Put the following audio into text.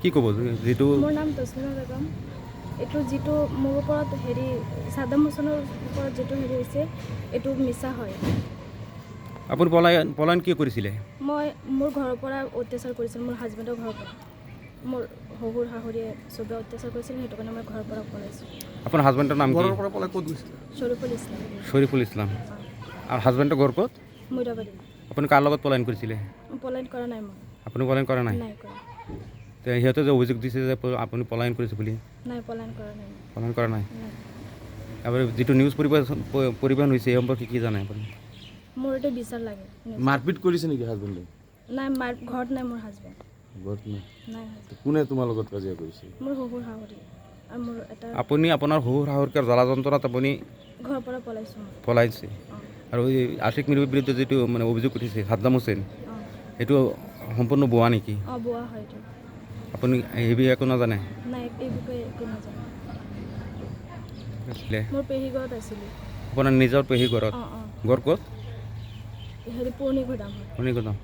কি ক'ব যিটো মোৰ নাম তছলিমা বেগম। এইটো যিটো মোৰ ওপৰত ছাদ্দাম হুছেইনৰ ওপৰত যিটো হৈছে এইটো মিছা হয়। আপুনি পলায়ন কি কৰিছিলে? মই মোৰ ঘৰৰ পৰা অত্যাচাৰ কৰিছিল, মোৰ হাজবেণ্ডৰ ঘৰৰ পৰা। মোৰ শহুৰ শাহুৰীয়ে চবে অত্যাচাৰ কৰিছিল, সেইটো কাৰণে মই ঘৰৰ পৰা পলাইছোঁ। আপোনাৰ হাজবেণ্ডৰ নাম কি? ঘৰৰ পৰা পলাই ক'ত গৈছিলে? শ্বৰীফুল ইছলাম। শ্বৰীফুল ইছলাম। আৰু হাজবেণ্ডৰ ঘৰ ক'ত? মৈদাবাৰী। আপুনি কাৰ লগত পলায়ন কৰিছিলে? পলায়ন কৰা নাই মই। আপুনি পলায়ন কৰা নাই? নাই কৰা। সিহঁতে যে অভিযোগ দিছে যে আপুনি পলায়ন কৰিছে বুলি। নাই, পলায়ন কৰা নাই। পলায়ন কৰা নাই? নাই। আৰু যিটো নিউজ পৰিৱেশন হৈছে এই সম্পৰ্কে কি জানে আপুনি? মোৰ এইটো বিচাৰ লাগে। মাৰপিট কৰিছে নেকি হাজবেণ্ডে? নাই, ঘৰত নাই মোৰ হাজবেণ্ড। ঘৰত নাই? নাই। কোনে তোমাৰ লগত কাজিয়া কৰিছে? মোৰ শহুৰ শাহুৰী আৰু মোৰ এটা। আপুনি আপোনাৰ শহুৰ শাহুৰকাৰ জ্বালা যন্ত্ৰণাত আপুনি ঘৰৰ পৰা পলাইছোঁ মই। পলাইছে। আৰু এই আশিক মিৰৰ বিৰুদ্ধে যিটো অভিযোগ উঠিছে ছাদ্দাম হুছেইন, সেইটো সম্পূৰ্ণ ভুৱা নেকি? বোৱা হয় এইটো। আপুনি এই বিষয়ে একো নাজানে? নাই, এই বিষয়ে একো নাজানো। আছিলে মোৰ পেহী ঘৰত আছিলোঁ। আপোনাৰ নিজৰ পেহী ঘৰত? ঘৰ ক'ত? পুৰণি গুদাম হয়। পুৰণি গুদাম।